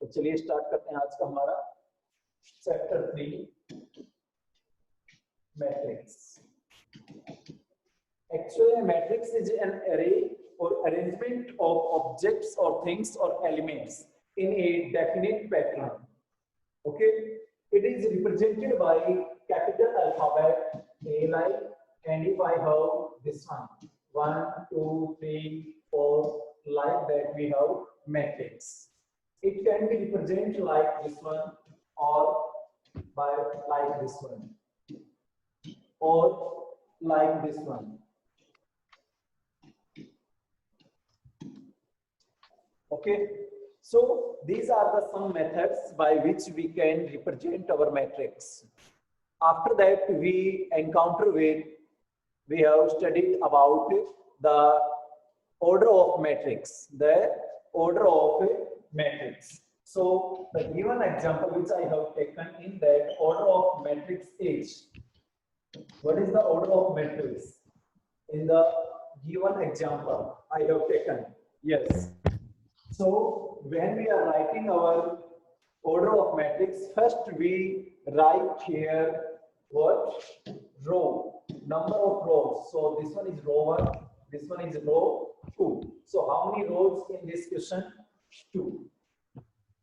तो चलिए स्टार्ट करते हैं आज का हमारा chapter 3 matrix. Actually, a matrix is an array or arrangement of objects or things or elements in a definite pattern. Okay, it is represented by capital alphabet A, like, and if I have this one, 2, 3, 4, like that, we have matrix. It can be represented like this one, or by like this one, or like this one. Okay, so these are the some methods by which we can represent our matrix. After that, we encounter with, we have studied about the order of matrix, the order of matrix. So the given example which I have taken in that order of matrix is, what is the order of matrix? In the given example I have taken, yes. So when we are writing our order of matrix, first we write here what? Row, number of rows. So this one is row 1, this one is row 2. So how many rows in this question? 2.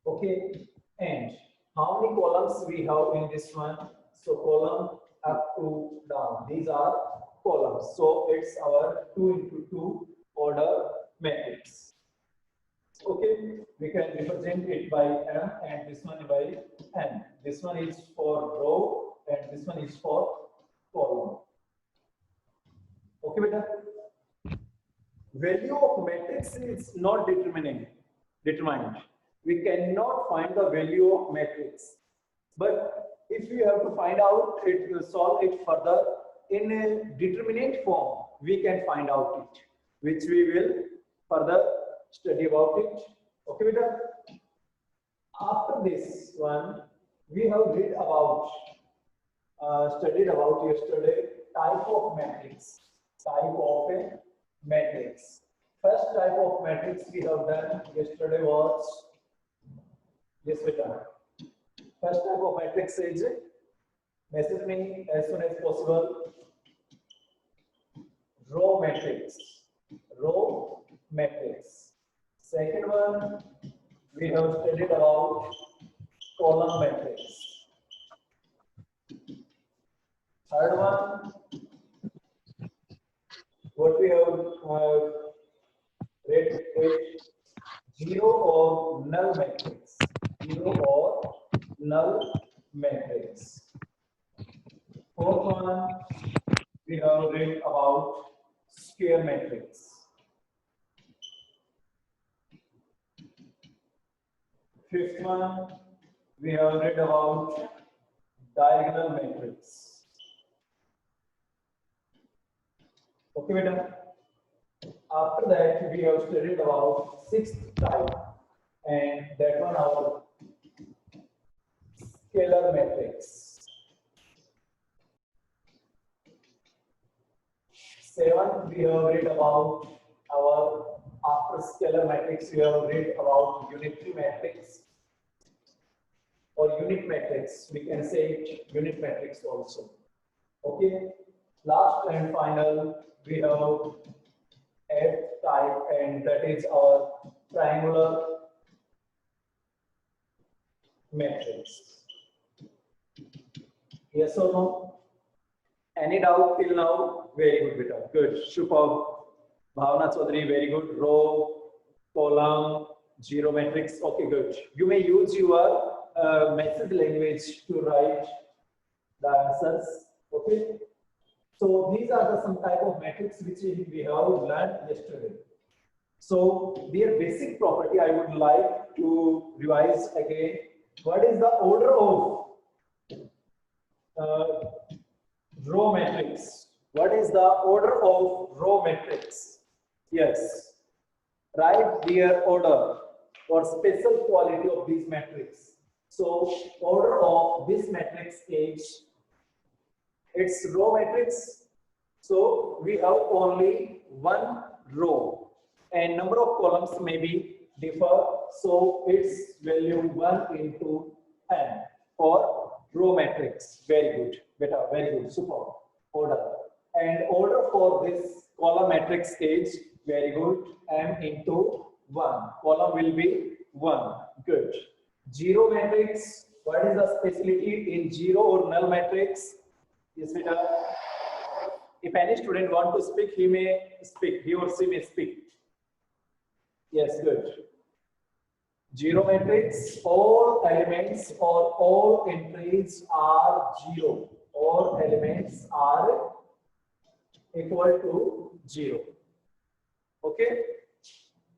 Okay, and how many columns we have in this one? So column up to down, these are columns. So it's our 2 into 2 order matrix. Okay, we can represent it by M and this one by N. This one is for row and this one is for column. Okay, beta. Value of matrix is not determined. We cannot find the value of matrix. But if we have to find out it, will solve it further in a determinate form, we can find out it, which we will further study about it. Okay, beta. After this one, we have read about, studied about yesterday type of matrix. Type of a matrix. First type of matrix we have done yesterday was, yes, beta. First type of matrix is, message me as soon as possible. Row matrix. Row matrix. Second one, we have studied about column matrix. Third one, what we have read is zero or null matrix. Zero or null matrix. Fourth one, we have read about square matrix. Fifth one, we have read about diagonal matrix. Okay, beta. After that, we have studied about sixth type, and that one our scalar matrix. Seventh, we have read about our, after scalar matrix, we have read about unitary matrix or unit matrix. We can say it unit matrix also. Okay. Last and final, we have eighth type, and that is our triangular matrix. Yes or no? Any doubt till now? Very good, beta. Good. Superb. Bhavana Chaudhary, very good. Row, column, zero matrix. Okay, good. You may use your message language to write the answers. Okay. So these are the some type of matrix which we have learned yesterday. So their basic property I would like to revise again. What is the order of row matrix? What is the order of row matrix? Yes, write their order or special quality of this matrix. So order of this matrix is, it's row matrix. So we have only one row and number of columns may be differ. So its value 1 into n for row matrix. Very good, beta, very good, super. Order. And order for this column matrix is very good, m into 1. Column will be 1. Good. Zero matrix. What is the specialty in zero or null matrix? Yes, beta. If any student want to speak, he may speak. He or she may speak. Yes, good. Zero matrix, all elements or all entries are zero. All elements are equal to 0. Okay?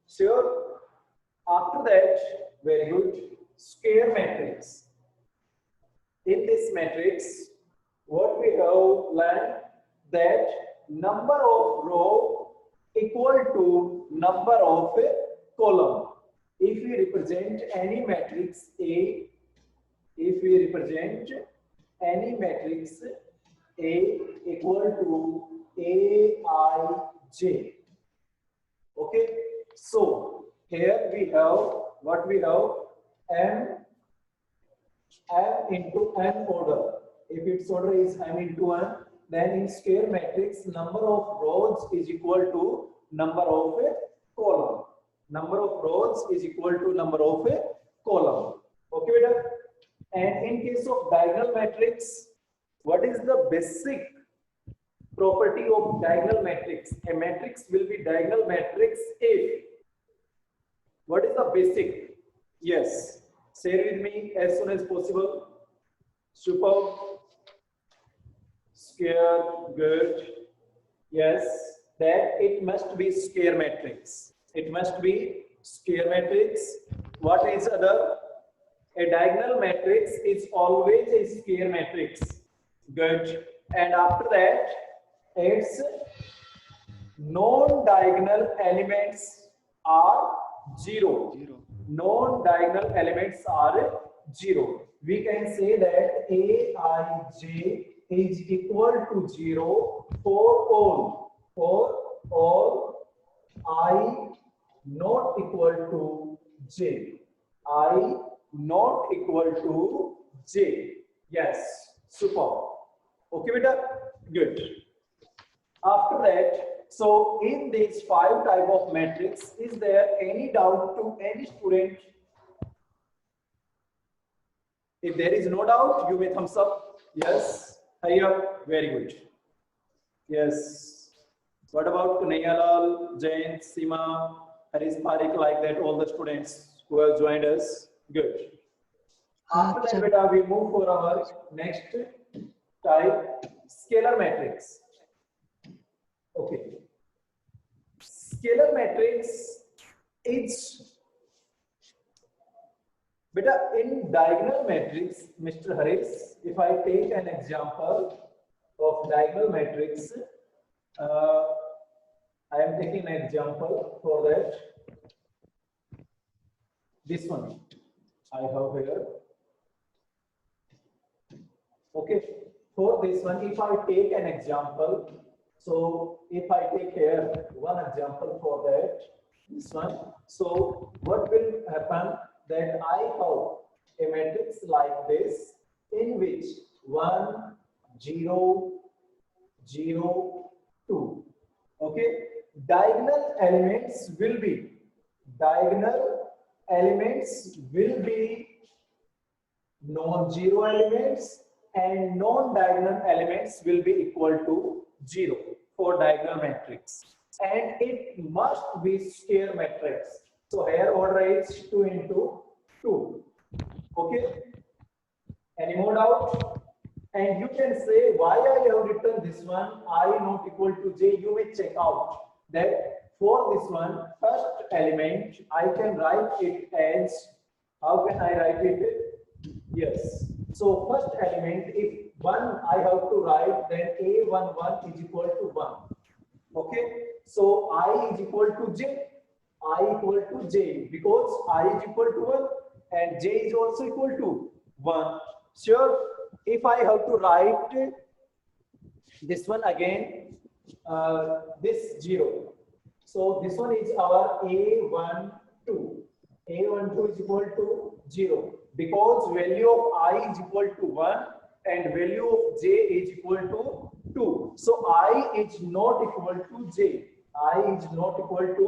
Sure. After that, very good. Square matrix. In this matrix, what we have learned that number of row equal to number of column. If we represent any matrix A, if we represent any matrix A equal to Aij. Okay, so here we have what we have m into n order. If its order is m into n, then in square matrix number of rows is equal to number of column. Number of rows is equal to number of column. Okay, beta. And in case of diagonal matrix, what is the basic property of diagonal matrix? A matrix will be diagonal matrix if. What is the basic? Yes. Share with me as soon as possible. Super. Square. Good. Yes. That it must be square matrix. It must be square matrix. What is other? A diagonal matrix is always a square matrix. Good. And after that, its non-diagonal elements are 0. Non-diagonal elements are 0. We can say that Aij is equal to 0 for all I not equal to j. I not equal to j. Yes, super. Okay, beta? Good. After that, so in these 5 type of matrix, is there any doubt to any student? If there is no doubt, you may thumbs up. Yes, hurry up. Very good. Yes. What about Kunayalal, Jain, Seema, Haris Parik, like that, all the students who have joined us? Good. After that, beta, we move for our next type, scalar matrix. Okay. Scalar matrix is, beta, in diagonal matrix, Mr. Haris, if I take an example of diagonal matrix, I am taking an example for that. This one I have here. Okay, for this one, if I take an example, so if I take here one example for that, this one, so what will happen that I have a matrix like this in which 1, 0, 0, 2. Okay, diagonal elements will be non-zero elements and non-diagonal elements will be equal to 0 for diagonal matrix, and it must be square matrix. So here order is 2 into 2. Okay, any more doubt? And you can say why I have written this one I not equal to j. You may check out that for this one, first element I can write it as, how can I write it? Yes. So first element, if 1 I have to write, then a11 is equal to 1. Okay. So I is equal to j. I equal to j because I is equal to 1 and j is also equal to 1. Sure. If I have to write this one again, this 0. So this one is our A12. A12 is equal to 0 because value of I is equal to 1 and value of j is equal to 2. So I is not equal to j. I is not equal to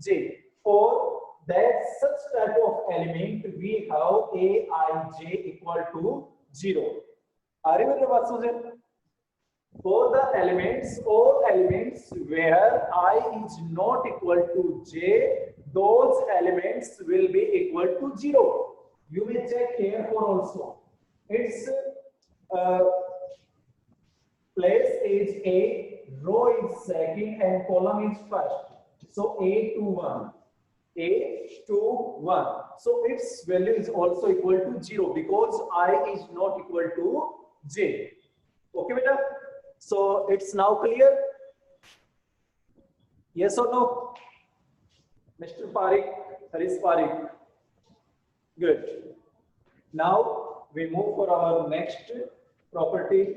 j. For that such type of element we have Aij equal to 0. Are you with the what, Susan? For the elements, all elements where I is not equal to j, those elements will be equal to 0. You may check here for also. Its place is A, row is second, and column is first. So A to 1. A to 1. So its value is also equal to 0 because I is not equal to j. Okay, beta? So it's now clear? Yes or no? Mr. Parik, Haris Parik. Good. Now we move for our next property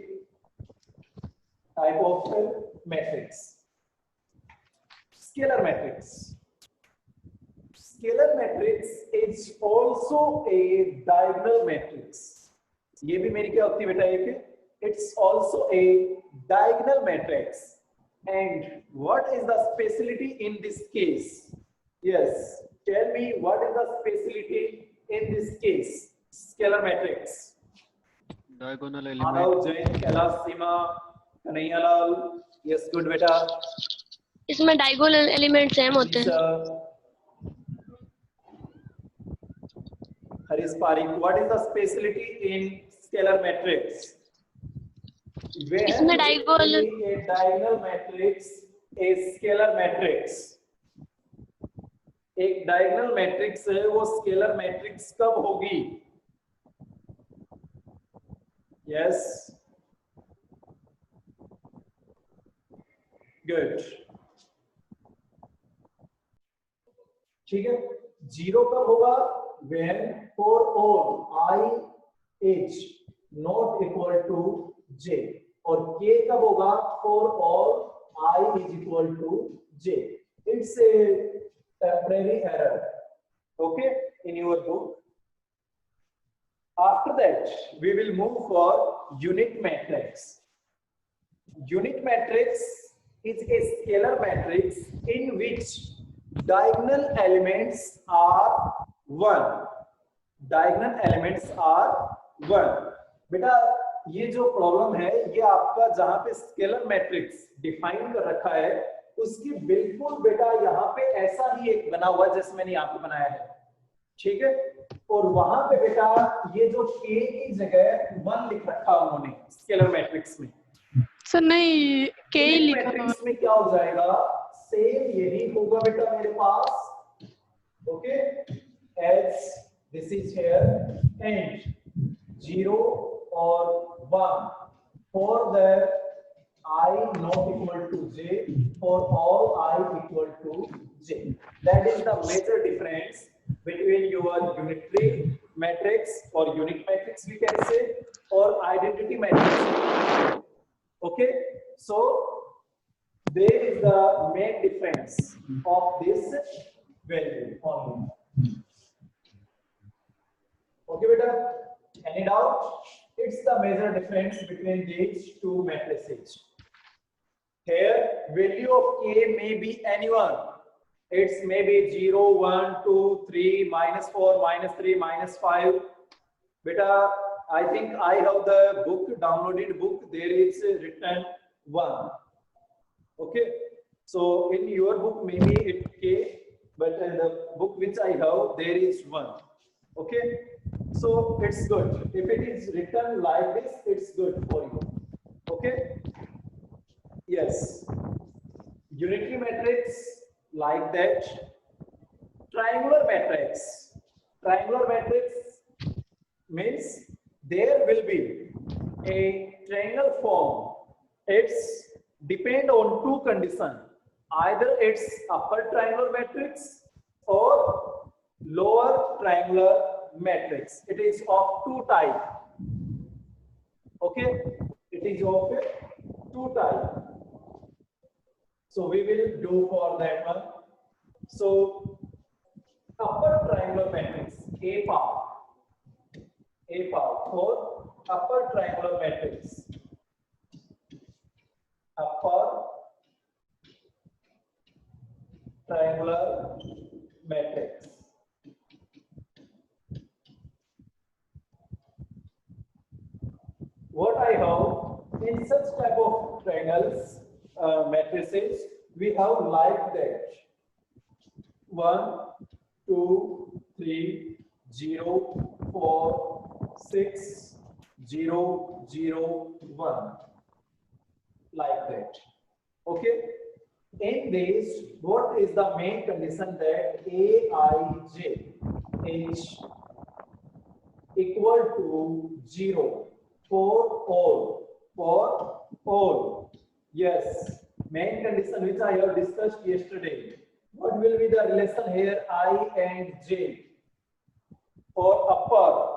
type of matrix. Scalar matrix. Scalar matrix is also a diagonal matrix. ये भी मेरी क्या होती है बेटा एक? It's also a diagonal matrix. And what is the speciality in this case? Yes, tell me what is the speciality in this case? Scalar matrix. Diagonal Manav, element. Jain, Kailash, Seema, Kanhaiya, yes, good बेटा. इसमें diagonal element same होते हैं. Haris Parik, what is the speciality in scalar matrix? इसमें diagonal A diagonal matrix, a scalar matrix. एक diagonal matrix है, वो scalar matrix कब होगी? Yes, good. ठीक है. 0 कब होगा? when for all I is not equal to j. और k कब होगा? for all I is equal to j. It's a temporary error, okay, in your book. After that we will move for unit matrix. Unit matrix is a scalar matrix in which diagonal elements are 1. Diagonal elements are 1. बेटा ये जो problem है ये आपका जहां पे scalar matrix define कर रखा है उसकी बिल्कुल बेटा यहाँ पे ऐसा ही एक बना हुआ जैसे मैंने यहाँ पे बनाया है. ठीक है. और वहां पे बेटा ये जो k की जगह 1 लिख रखा उन्होंने स्केलर मैट्रिक्स में. सर नहीं k लिखा मैट्रिक्स में क्या हो जाएगा? सेम यही होगा बेटा मेरे पास. Okay, as this is here and 0 or 1 for the I not equal to j, for all I equal to j. That is the major difference between your unitary matrix or unit matrix we can say or identity matrix. Okay, so there is the main difference of this value only. Okay, beta. Any doubt? It's the major difference between these two matrices. Here, value of k may be anyone. It's maybe 0, 1, 2, 3, minus 4, minus 3, minus 5. Beta, I think I have the book, downloaded book. There is written 1. Okay. So in your book, maybe it's k, but in the book which I have, there is 1. Okay. So it's good. If it is written like this, it's good for you. Okay. Yes. Unitary matrix like that. Triangular matrix. Triangular matrix means there will be a triangle form. It's depend on two conditions. Either it's upper triangular matrix or lower triangular matrix. It is of two type. Okay, it is of two type. So we will do for that one. So upper triangular triangular matrix A power for upper triangular matrix, upper triangular matrix. What I have in such type of triangles, matrices, we have like that 1, 2, 3, 0, 4, 6, 0, 0, 1, like that. Okay. In this, what is the main condition that Aij is equal to 0 for all? Yes, main condition which I have discussed yesterday. What will be the relation here I and J for upper?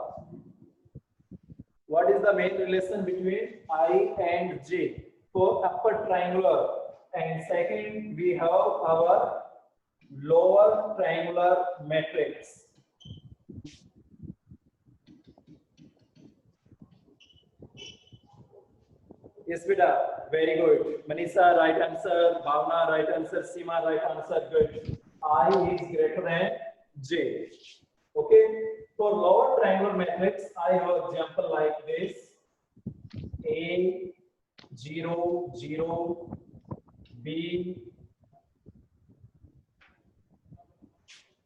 What is the main relation between I and J for upper triangular? And second, we have our lower triangular matrix. Yes, beta. Very good. Manisha, right answer. Bhavna, right answer. Seema, right answer. Good. I is greater than J. Okay. For lower triangular matrix, I have example like this. A, 0, 0. B,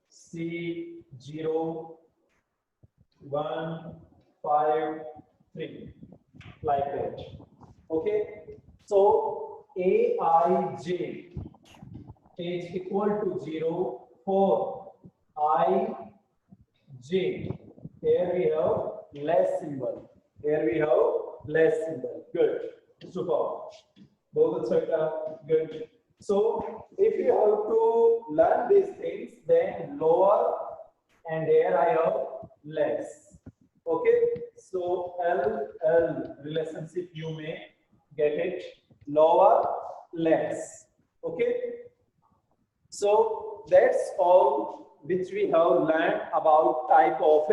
C, 0, 1, 5, 3, like that. Okay, so Aij is equal to 0 for Ij. Here we have less symbol. Good. Super. Both good. So if you have to learn these things, then lower, and here I have less. Okay, so L relationship you may get it, lower, less. Okay, so that's all which we have learned about type of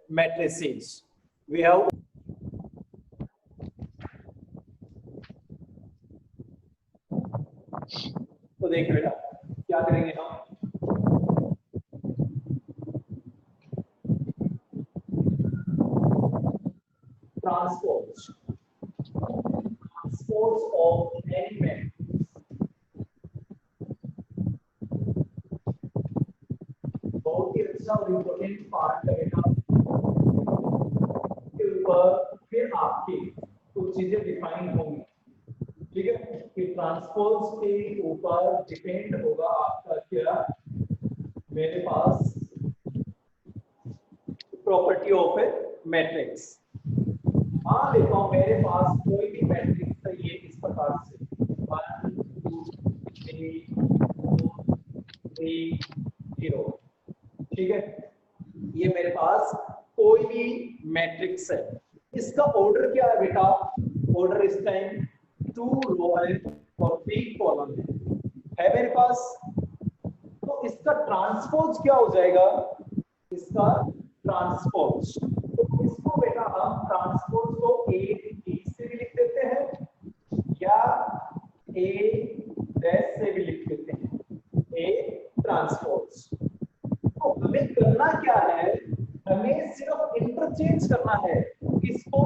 matrices. We have तो देखिए बेटा क्या करेंगे हम, transpose of any matrix. बहुत ही अच्छा और important part है बेटा. के ऊपर फिर आपकी कुछ चीजें डिफाइन होंगी. ठीक है, कि ट्रांसपोज के ऊपर डिपेंड होगा आपका क्या, मेरे पास प्रॉपर्टी ऑफ ए मैट्रिक्स. मान लेता हूं मेरे पास कोई भी मैट्रिक्स है ये इस प्रकार से 1 2 3 4 3 0. ठीक है, ये मेरे पास कोई भी मैट्रिक्स है. इसका ऑर्डर क्या है बेटा? ऑर्डर इस टाइम 2 रो है और 3 कॉलम है मेरे पास. तो इसका ट्रांसपोज क्या हो जाएगा? इसका ट्रांसपोज, तो इसको बेटा हम ट्रांसपोज को ए बी से भी लिख देते हैं या ए डैश से भी लिख देते हैं, ए ट्रांसपोज. तो हमें करना क्या है? हमें सिर्फ इंटरचेंज करना है इसको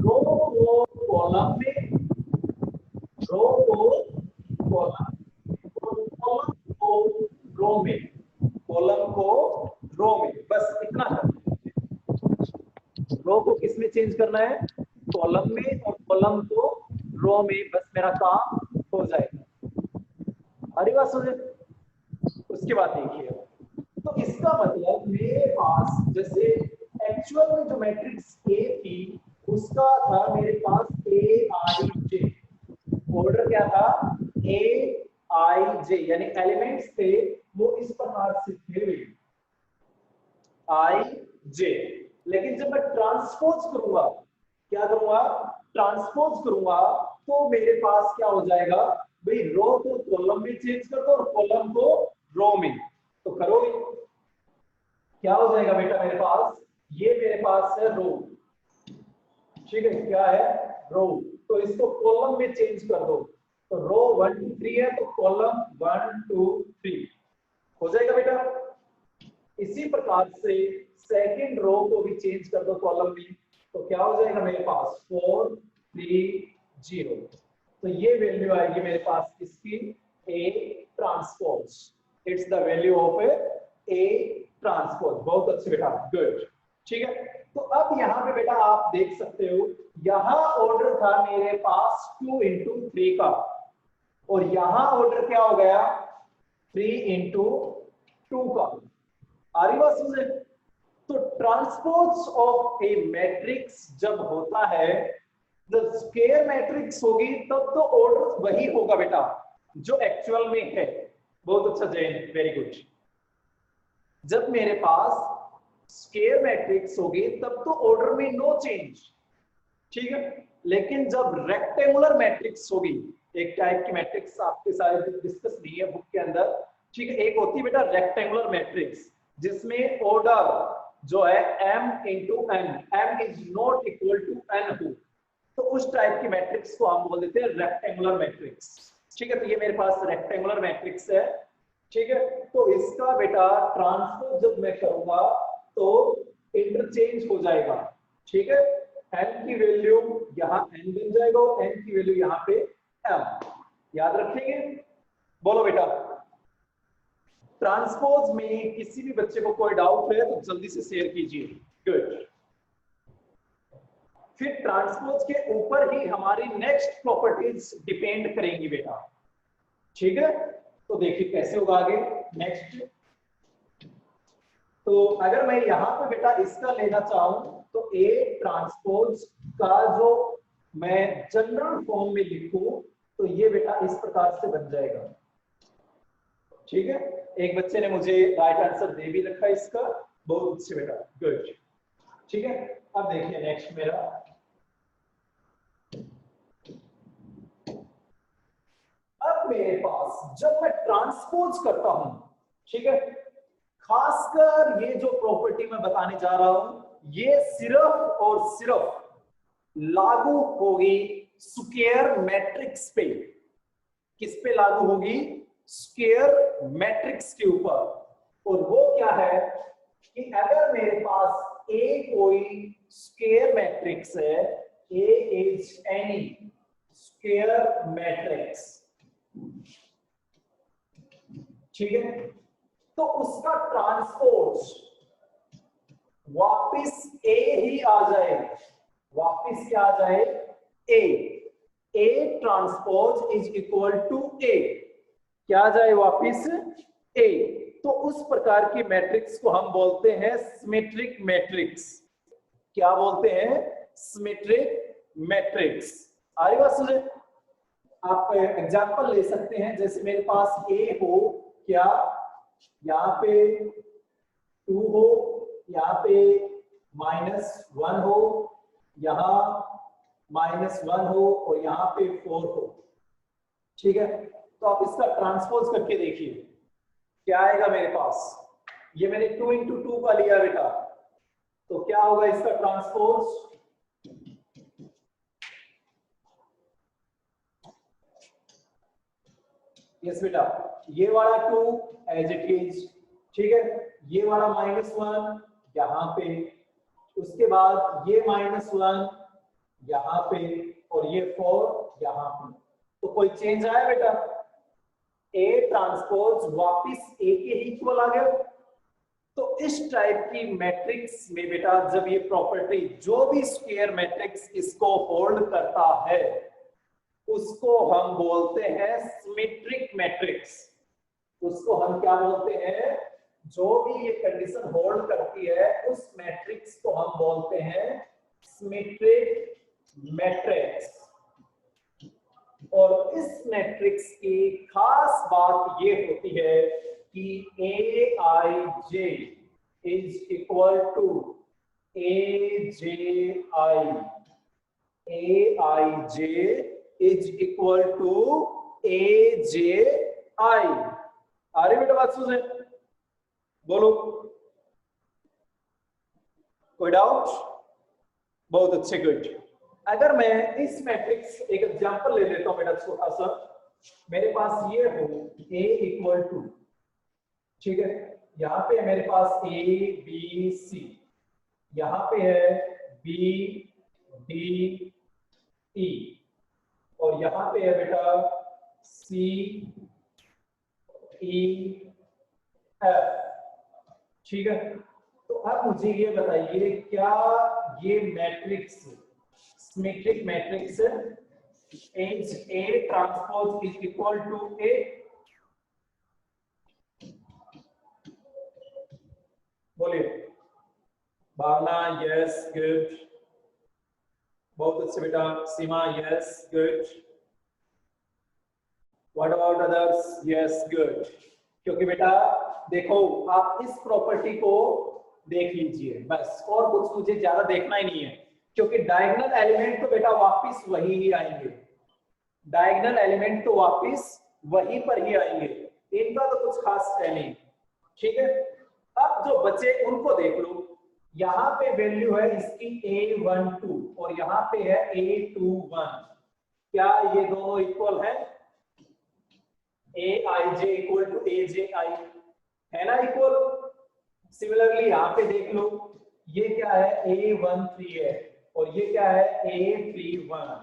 रो को कॉलम में, रो को कॉलम, कॉलम को रो में, कॉलम को रो में. बस इतना करना है. रो को किस में चेंज करना है? कॉलम में, और कॉलम को रो में. बस मेरा काम हो जाएगा. हमारी बात समझे? उसके बाद देखिए, तो इसका मतलब मेरे पास जैसे एक्चुअल में जो मैट्रिक्स ए थी उसका था मेरे पास ए आई जे. ऑर्डर क्या था? ए आई जे, यानी एलिमेंट्स थे वो इस प्रकार से थे आई जे. लेकिन जब मैं ट्रांसपोज करूंगा, क्या करूंगा? ट्रांसपोज करूंगा तो मेरे पास क्या हो जाएगा भाई? रो को कॉलम में चेंज कर दो और कॉलम को रो में. तो करोगे? क्या हो जाएगा बेटा मेरे पास, ये मेरे पास है रो, ठीक है, क्या है रो, तो इसको कॉलम में चेंज कर दो, तो रो 1 2 3 है तो कॉलम 1 2 3 हो जाएगा बेटा। इसी प्रकार से सेकंड रो को भी चेंज कर दो कॉलम में, तो क्या हो जाएगा मेरे पास 4 3 0, तो ये वैल्यू आएगी मेरे पास इसकी A transpose, it's the value of A transpose. बहुत अच्छे बेटा, गुड, ठीक है। तो अब यहाँ पे बेटा आप देख सकते हो, यहाँ ऑर्डर था मेरे पास 2 into 3 का, और यहाँ ऑर्डर क्या हो गया 3 into 2 का। आ रही बात समझे? तो ट्रांसपोज ऑफ ए मैट्रिक्स जब होता है, जब स्क्वायर मैट्रिक्स होगी तब तो ऑर्डर वही होगा बेटा जो एक्चुअल में है। बहुत अच्छा जैन, वेरी गुड। जब मेरे पास स्क्वायर मैट्रिक्स होगी तब तो ऑर्डर में नो चेंज, ठीक है। लेकिन जब रेक्टेंगुलर मैट्रिक्स होगी, एक टाइप की मैट्रिक्स आपके साथ डिस्कस नहीं है बुक के अंदर, ठीक है, एक होती है बेटा रेक्टेंगुलर मैट्रिक्स जिसमें ऑर्डर जो है m into n, m is not equal to n हो, तो उस टाइप की मैट्रिक्स को हम बोल देते हैं रेक्टेंगुलर मैट्रिक्स, ठीक है। तो ये मेरे पास रेक्टेंगुलर मैट्रिक्स है, ठीक है। तो इसका बेटा ट्रांसपोज जब मैं करूंगा तो इंटरचेंज हो जाएगा, ठीक है। n की वैल्यू यहाँ n बन जाएगा और n की वैल्यू यहाँ पे m, याद रखेंगे। बोलो बेटा, ट्रांसपोज में किसी भी बच्चे को कोई डाउट है तो जल्दी से शेयर कीजिए, गुड। फिर ट्रांसपोज के ऊपर ही हमारी नेक्स्ट प्रॉपर्टीज डिपेंड करेंगी बेटा, ठीक है। तो देखिए कैसे होगा आगे नेक्स्ट। तो अगर मैं यहां पे बेटा इसका लेना चाहूं तो ए ट्रांसपोज का जो मैं जनरल फॉर्म में लिखूं तो ये बेटा इस प्रकार से बन जाएगा, ठीक है। एक बच्चे ने मुझे राइट आंसर दे भी रखा इसका, बहुत अच्छे बेटा, गुड, ठीक है। अब देखिए नेक्स्ट मेरा, अब मेरे पास जब मैं ट्रांसपोज करता हूं, ठीक है, खासकर ये जो प्रॉपर्टी मैं बताने जा रहा हूं ये सिर्फ और सिर्फ लागू होगी स्क्वायर मैट्रिक्स पे। किस पे लागू होगी? स्क्वायर मैट्रिक्स के ऊपर। और वो क्या है कि अगर मेरे पास ए कोई स्क्वायर मैट्रिक्स है, ए इज एनी स्क्वायर मैट्रिक्स, ठीक है, तो उसका ट्रांसपोज वापिस ए ही आ जाए, वापिस क्या आ जाए A transpose is equal to A, क्या आ जाए वापिस ए। तो उस प्रकार की मैट्रिक्स को हम बोलते हैं सिमेट्रिक मैट्रिक्स। क्या बोलते हैं? Symmetric matrix. आ रही बात समझे? आप एग्जांपल ले सकते हैं, जैसे मेरे पास ए हो, क्या यहाँ पे 2 हो, यहाँ पे -1 हो, यहाँ -1 हो और यहाँ पे 4 हो, ठीक है। तो आप इसका ट्रांसपोज करके देखिए क्या आएगा मेरे पास। ये मैंने 2 into 2 का लिया बेटा, तो क्या होगा इसका ट्रांसपोज? यस बेटा, ये वाला 2 एज इट इज, ठीक है, ये वाला -1 यहाँ पे, उसके बाद ये -1 यहाँ पे और ये 4 यहाँ पे, तो कोई चेंज आया बेटा? ए ट्रांसपोज वापिस ए के इक्वल आ गया। तो इस टाइप की मैट्रिक्स में बेटा जब ये प्रॉपर्टी, जो भी स्क्वायर मैट्रिक्स इसको होल्ड करता है उसको हम बोलते हैं सिमेट्रिक मैट्रिक्स। उसको हम क्या बोलते हैं? जो भी ये कंडीशन होल्ड करती है उस मैट्रिक्स को हम बोलते हैं सिमेट्रिक मैट्रिक्स। और इस मैट्रिक्स की खास बात ये होती है कि Aij is equal to AJI, Aij is equal to AJI। आ रही बेटा बात सुने? बोलो। कोई डाउट? बहुत अच्छे, गुड। अगर मैं इस मैट्रिक्स एक एग्जांपल ले लेता हूं बेटा छोटा सा, मेरे पास ये हो A इक्वल टू, ठीक है, यहाँ पे मेरे पास A B C, यहाँ पे है B D E, और यहाँ पे है बेटा C E F, ठीक है। तो अब मुझे ये बताइए, क्या ये matrix symmetric matrix H A transpose is equal to A? बोलिए। भावना यस, गुड, बहुत अच्छे बेटा। Seema yes, good. What about others? Yes, good. क्योंकि बेटा देखो, आप इस प्रॉपर्टी को देख लीजिए बस, और कुछ मुझे ज्यादा देखना ही नहीं है, क्योंकि डायगोनल एलिमेंट तो बेटा वापस वही ही आएंगे, डायगोनल एलिमेंट तो वापस वहीं पर ही आएंगे, इनका तो कुछ खास है नहीं, ठीक है। अब जो बचे उनको देख लो, यहाँ पे वैल्यू है इसकी A12 और यहाँ पे है A21, क्या ये दोनों इक्वल है? Aij इक्वल टू Aji है ना इक्वल। सिमिलरली यहाँ पे देख लो, ये क्या है? A13 है और ये क्या है? A31,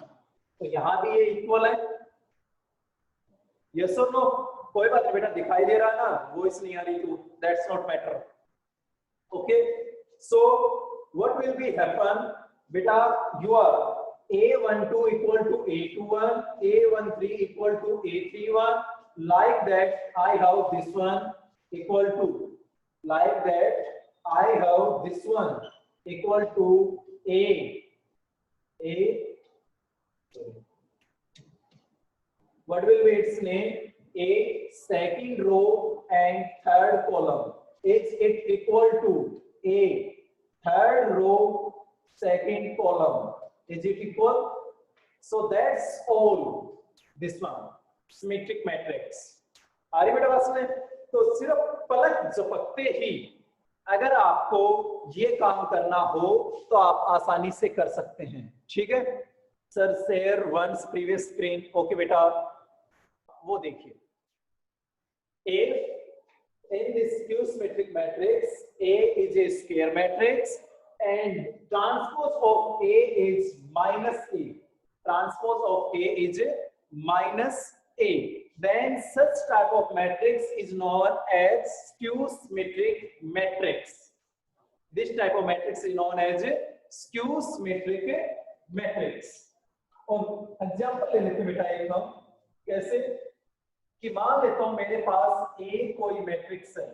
तो यहाँ भी ये इक्वल है। यस और नो? कोई बात नहीं बेटा, दिखाई दे रहा है ना, वॉइस नहीं आ रही तो that's not matter. Okay, so what will be happen बेटा, your A12 equal to A21, A13 equal to A31, like that I have this one equal to, like that I have this one equal to what will be its name? A second row and third column. Is it equal to A third row, second column? Is it equal? So that's all. This one, symmetric matrix. आ रही बेटा बात में? तो सिर्फ पलक झपकते ही अगर आपको ये काम करना हो तो आप आसानी से कर सकते हैं, ठीक है। Sir share once previous screen. Okay बेटा, वो देखिए, if in this skew symmetric matrix A is a square matrix and transpose of A is minus A, transpose of A is minus A, then such type of matrix is known as skew symmetric matrix. This type of matrix is known as skew symmetric matrix. और example ले लेते हैं बेटा एक हम, कैसे कि मान लेता हूं मेरे पास A कोई मैट्रिक्स है,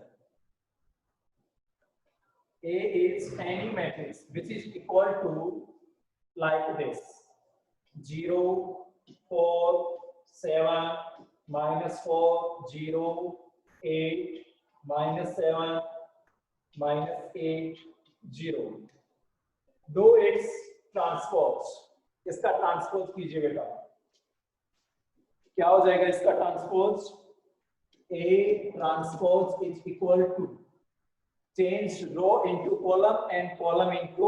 A is any matrix which is equal to like this 0 4 7 minus 4 0 8 minus 7 minus 8 0, दो इट्स ट्रांसपोज, इसका ट्रांसपोज कीजिए बेटा, क्या हो जाएगा इसका transpose? A transpose is equal to, change row into column and column into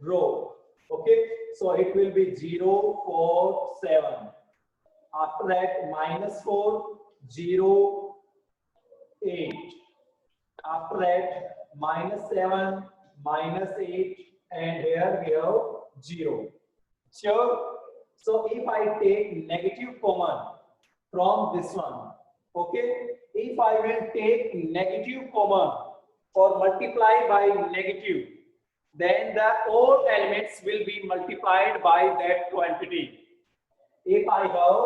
row. Okay, so it will be 0 4 7, after that minus 4 0 8, after that minus 7 minus 8, and here we have 0. Sure. So if I take negative common from this one, okay, if I will take negative common or multiply by negative, then the all elements will be multiplied by that quantity. If I have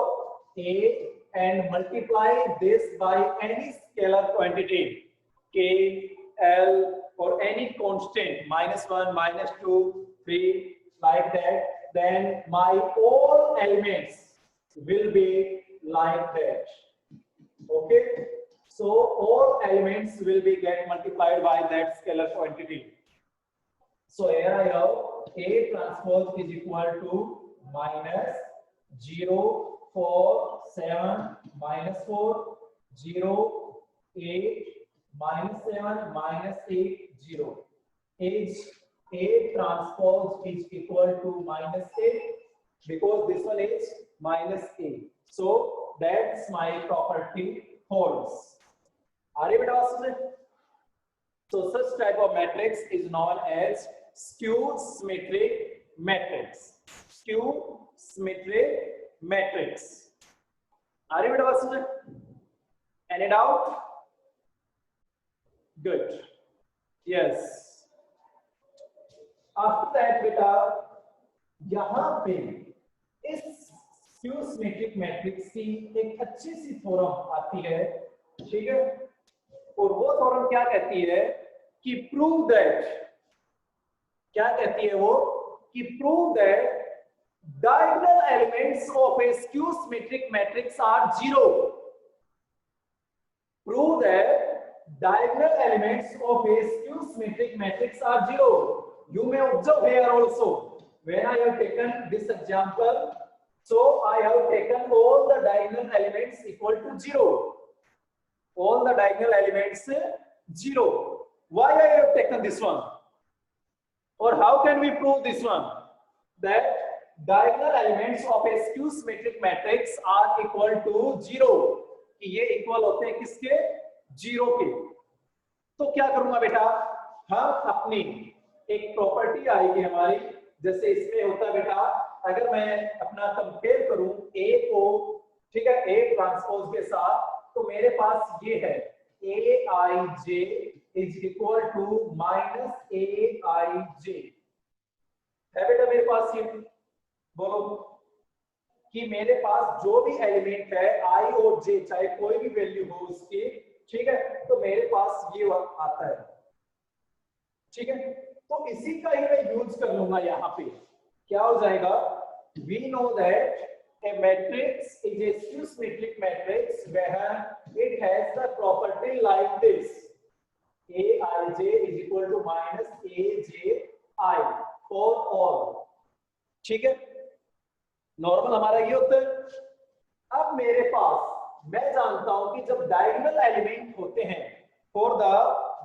A and multiply this by any scalar quantity, K, L, or any constant, -1, -2, 3, like that, then my all elements will be like that. Okay, so all elements will be get multiplied by that scalar quantity. So here I have A transpose is equal to minus 0 4 7 minus 4 0 8 minus 7 minus 8 0. Is A transpose is equal to minus A because this one is minus A. So that's my property holds. Are you with us? So such type of matrix is known as skew symmetric matrix. Skew symmetric matrix. Are you with us? Any doubt? Good. Yes. After that बेटा यहाँ पे इस skew symmetric matrix की एक अच्छी सी theorem आती है, ठीक है, और वो थ्योरम क्या कहती है कि प्रूव दैट, क्या कहती है वो, कि prove that diagonal elements of a skew symmetric matrix are zero. Prove that diagonal elements of a skew symmetric matrix are zero. You may observe here also when I have taken this example, so I have taken all the diagonal elements equal to zero. All the diagonal elements zero. Why I have taken this one? Or how can we prove this one? That diagonal elements of a skew symmetric matrix are equal to zero. कि ये equal होते हैं किसके? Zero के. तो क्या करूंगा बेटा, हम अपनी एक प्रॉपर्टी आएगी हमारी, जैसे इसमें होता है बेटा, अगर मैं अपना कंपेयर करूं A को, ठीक है, A ट्रांसपोज के साथ, तो मेरे पास ये है Aij is equal to minus Aij. है बेटा मेरे पास ये, बोलो कि मेरे पास जो भी एलिमेंट है I और J, चाहे कोई भी वैल्यू हो उसकी, ठीक है, तो मेरे पास ये आता है, ठीक है, तो इसी का ही मैं यूज कर लूंगा यहाँ पे. क्या हो जाएगा, we know that a matrix is a skew symmetric matrix where it has the property like this: Aij is equal to minus Aj for all. ठीक है, नॉर्मल हमारा ये होता है. अब मेरे पास, मैं जानता हूं कि जब डायगोनल एलिमेंट होते हैं, for the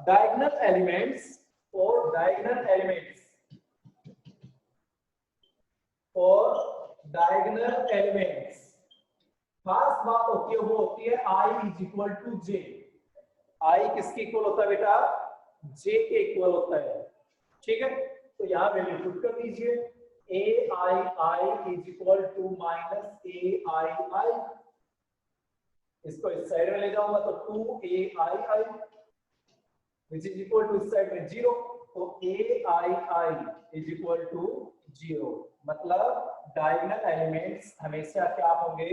diagonal elements, for diagonal elements, for diagonal elements, खास बात होती है वो होती है I is equal to J. I किसके इक्वल होता है बेटा? J के इक्वल होता है, ठीक है. तो यहाँ वैल्यू पुट कर दीजिए, Aii is equal to minus Aii. इसको इस साइड में ले जाऊंगा तो 2Aii which is equal to इस साइड में 0, तो Aii is equal to 0. मतलब डायगोनल एलिमेंट्स हमेशा क्या होंगे?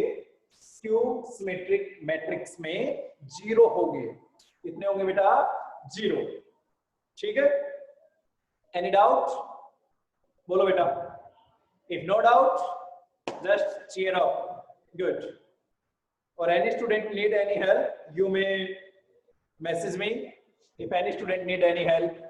स्क्यू सिमेट्रिक मैट्रिक्स में 0 होंगे. कितने होंगे बेटा? 0. ठीक है, एनी डाउट? बोलो बेटा. If no doubt, just cheer up. Good. Or any student need any help, you may message me. If any student need any help,